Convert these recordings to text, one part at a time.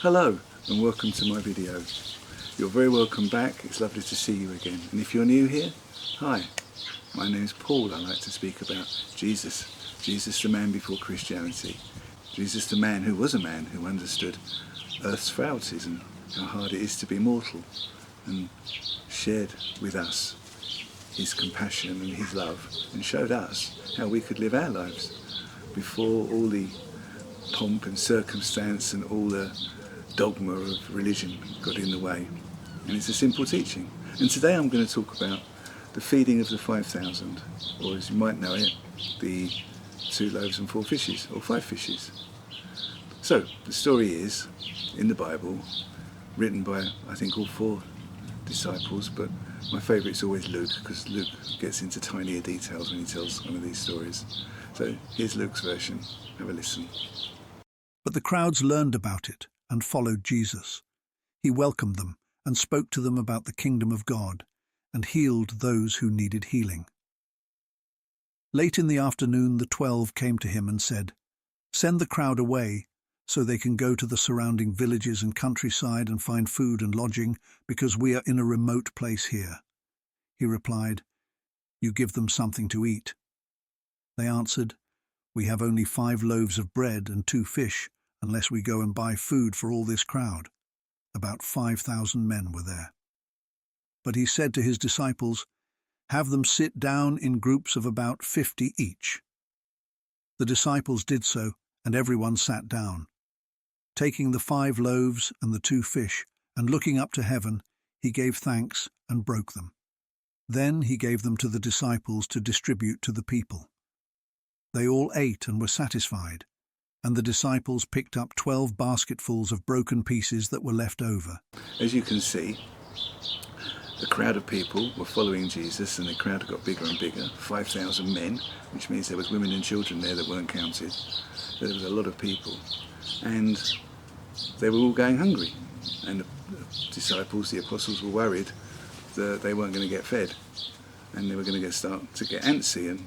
Hello and welcome to my video. You're very welcome back. It's lovely to see you again. And if you're new here, hi, my name's Paul. I like to speak about Jesus. Jesus the man before Christianity. Jesus the man who was a man who understood earth's frailties and how hard it is to be mortal, and shared with us his compassion and his love and showed us how we could live our lives before all the pomp and circumstance and all the dogma of religion got in the way. And it's a simple teaching. And today I'm going to talk about the feeding of the 5,000, or as you might know it, the 2 loaves and 4 fishes, or 5 fishes. So the story is in the Bible, written by I think all 4 disciples, but my favourite is always Luke, because Luke gets into tinier details when he tells one of these stories. So here's Luke's version. Have a listen. But the crowds learned about it and followed Jesus. He welcomed them and spoke to them about the kingdom of God and healed those who needed healing. Late in the afternoon, the 12 came to him and said, "Send the crowd away so they can go to the surrounding villages and countryside and find food and lodging, because we are in a remote place here." He replied, "You give them something to eat." They answered, "We have only 5 loaves of bread and 2 fish, unless we go and buy food for all this crowd." About 5,000 men were there. But he said to his disciples, "Have them sit down in groups of about 50 each." The disciples did so, and everyone sat down. Taking the 5 loaves and the 2 fish, and looking up to heaven, he gave thanks and broke them. Then he gave them to the disciples to distribute to the people. They all ate and were satisfied, and the disciples picked up 12 basketfuls of broken pieces that were left over. As you can see, the crowd of people were following Jesus, and the crowd got bigger and bigger. 5,000 men, which means there was women and children there that weren't counted. There was a lot of people, and they were all going hungry. And the disciples, the apostles, were worried that they weren't going to get fed, and they were going to start to get antsy and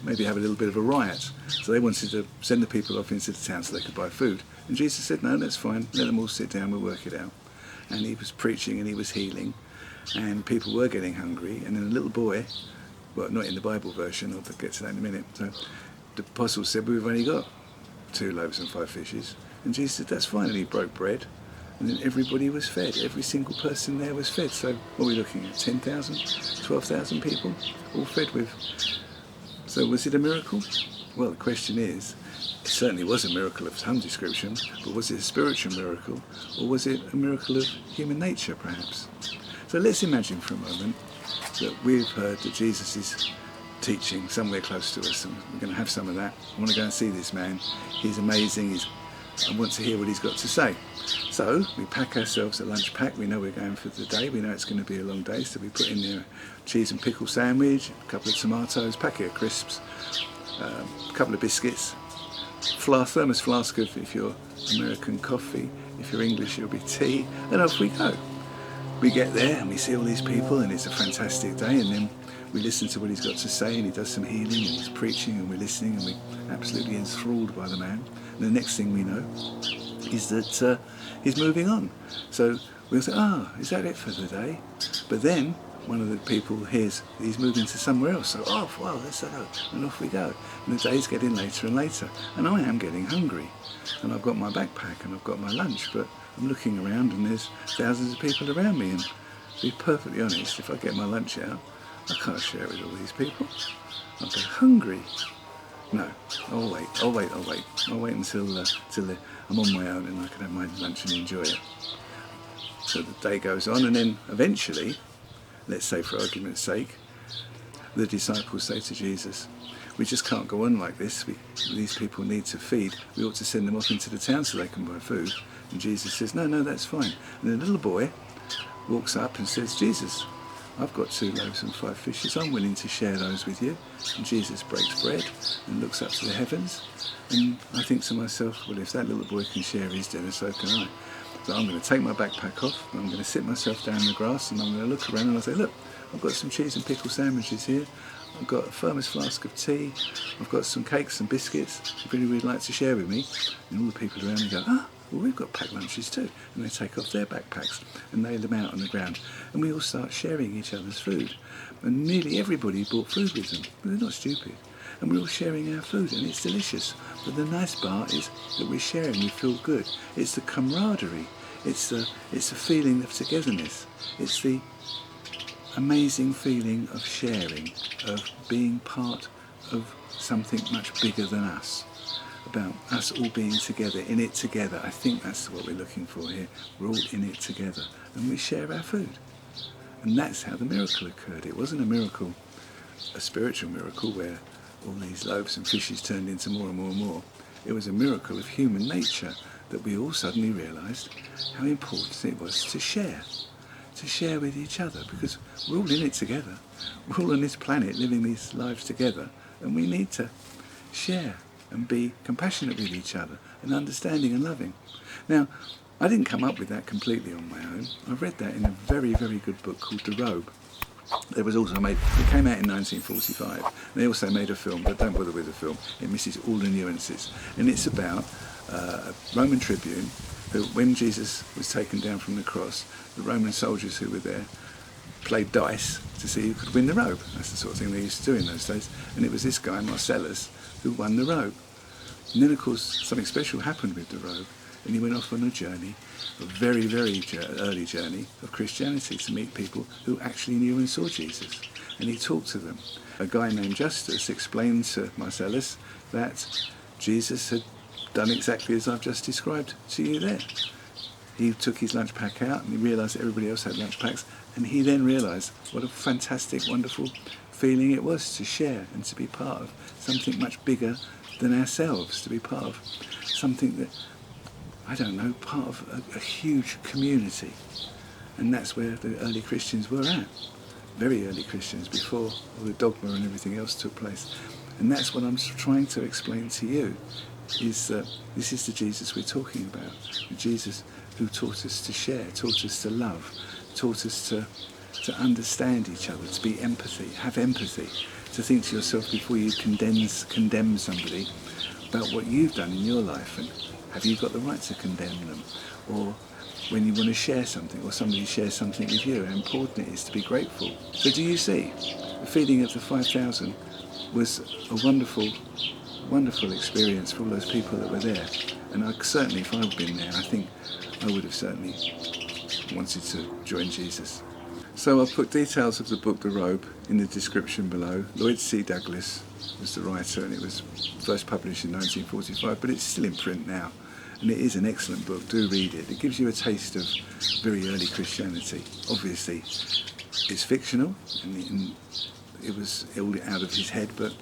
maybe have a little bit of a riot. So they wanted to send the people off into the town so they could buy food. And Jesus said, "No, that's fine, let them all sit down, we'll work it out." And he was preaching and he was healing, and people were getting hungry. And then a little boy, well, not in the Bible version, I'll get to that in a minute, so the apostles said, "We've only got 2 loaves and 5 fishes. And Jesus said, "That's fine." And he broke bread, and then everybody was fed. Every single person there was fed. So what are we looking at? 10,000, 12,000 people, all fed with. So was it a miracle? Well, the question is, it certainly was a miracle of some description, but was it a spiritual miracle, or was it a miracle of human nature, perhaps? So let's imagine for a moment that we've heard that Jesus is teaching somewhere close to us, and we're going to have some of that. I want to go and see this man. He's amazing. I want to hear what he's got to say. So we pack ourselves a lunch pack. We know we're going for the day. We know it's going to be a long day, so we put in there a cheese and pickle sandwich, a couple of tomatoes, packet of crisps, a couple of biscuits, thermos flask of, if you're American, coffee. If you're English, it'll be tea, and off we go. We get there and we see all these people, and it's a fantastic day, and then we listen to what he's got to say, and he does some healing, and he's preaching, and we're listening, and we're absolutely enthralled by the man. And the next thing we know is that he's moving on. So we'll say, is that it for the day? But then one of the people hears he's moving to somewhere else. So, wow, let's go. And off we go. And the day's getting later and later. And I am getting hungry. And I've got my backpack and I've got my lunch, but I'm looking around and there's thousands of people around me. And to be perfectly honest, if I get my lunch out, I can't share it with all these people. I'll go hungry. No, I'll wait until I'm on my own and I can have my lunch and enjoy it. So the day goes on, and then eventually, let's say for argument's sake, the disciples say to Jesus, "We just can't go on like this. These people need to feed. We ought to send them off into the town so they can buy food." And Jesus says, no, that's fine. And the little boy walks up and says, "Jesus, I've got 2 loaves and 5 fishes. I'm willing to share those with you." And Jesus breaks bread and looks up to the heavens. And I think to myself, well, if that little boy can share his dinner, so can I. So I'm going to take my backpack off, and I'm going to sit myself down in the grass, and I'm going to look around and I'll say, "Look, I've got some cheese and pickle sandwiches here. I've got a thermos flask of tea. I've got some cakes and biscuits. If anybody would like to share with me." And all the people around me go, well, we've got packed lunches too. And they take off their backpacks and lay them out on the ground. And we all start sharing each other's food. And nearly everybody brought food with them. But they're not stupid. And we're all sharing our food, and it's delicious. But the nice part is that we're sharing, we feel good. It's the camaraderie. It's the feeling of togetherness. It's the amazing feeling of sharing, of being part of something much bigger than us. About us all being together, in it together. I think that's what we're looking for here. We're all in it together, and we share our food. And that's how the miracle occurred. It wasn't a miracle, a spiritual miracle where all these loaves and fishes turned into more and more and more. It was a miracle of human nature that we all suddenly realised how important it was to share with each other, because we're all in it together. We're all on this planet living these lives together, and we need to share and be compassionate with each other and understanding and loving. Now, I didn't come up with that completely on my own. I read that in a very, very good book called The Robe. It came out in 1945. They also made a film, but don't bother with the film. It misses all the nuances. And it's about a Roman tribune who, when Jesus was taken down from the cross, the Roman soldiers who were there played dice to see who could win the robe. That's the sort of thing they used to do in those days. And it was this guy, Marcellus, who won the robe. And then, of course, something special happened with the robe, and he went off on a journey, a very, very early journey of Christianity, to meet people who actually knew and saw Jesus. And he talked to them. A guy named Justus explained to Marcellus that Jesus had done exactly as I've just described to you there. He took his lunch pack out and he realised that everybody else had lunch packs, and he then realised what a fantastic, wonderful feeling it was to share and to be part of something much bigger than ourselves, to be part of something that, I don't know, part of a huge community. And that's where the early Christians were at. Very early Christians, before all the dogma and everything else took place. And that's what I'm trying to explain to you, is that this is the Jesus we're talking about. The Jesus who taught us to share, taught us to love, taught us to understand each other, to be have empathy, to think to yourself before you condemn somebody about what you've done in your life, and have you got the right to condemn them? Or when you want to share something, or somebody shares something with you, how important it is to be grateful. So do you see, the feeding of the 5,000 was a wonderful, wonderful experience for all those people that were there. And certainly, if I'd been there, I think I would have certainly wanted to join Jesus. So I've put details of the book The Robe in the description below. Lloyd C. Douglas was the writer, and it was first published in 1945, but it's still in print now. And it is an excellent book. Do read it. It gives you a taste of very early Christianity. Obviously, it's fictional, and it was all out of his head, but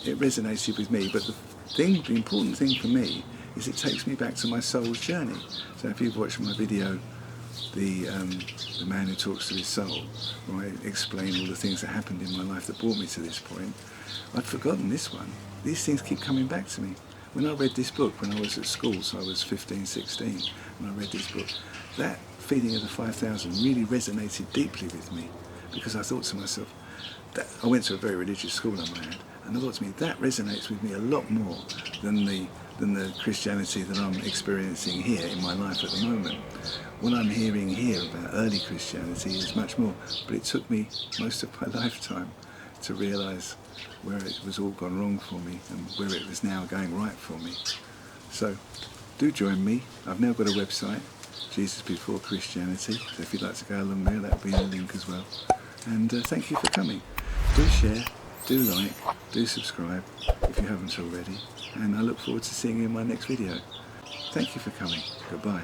it resonated with me. But the important thing for me is it takes me back to my soul's journey. So if you've watched my video, the man who talks to his soul, where I explain all the things that happened in my life that brought me to this point, I'd forgotten this one. These things keep coming back to me. When I read this book when I was at school, so I was 15, 16, when I read this book, that feeding of the 5,000 really resonated deeply with me, because I thought to myself, that I went to a very religious school on my hand, and I thought to me, that resonates with me a lot more than the Christianity that I'm experiencing here in my life at the moment. What I'm hearing here about early Christianity is much more, but it took me most of my lifetime to realise where it was all gone wrong for me and where it was now going right for me. So do join me. I've now got a website, Jesus Before Christianity, so if you'd like to go along there, that'll be in the link as well. And thank you for coming. Do share, do like, do subscribe if you haven't already, and I look forward to seeing you in my next video. Thank you for coming. Goodbye.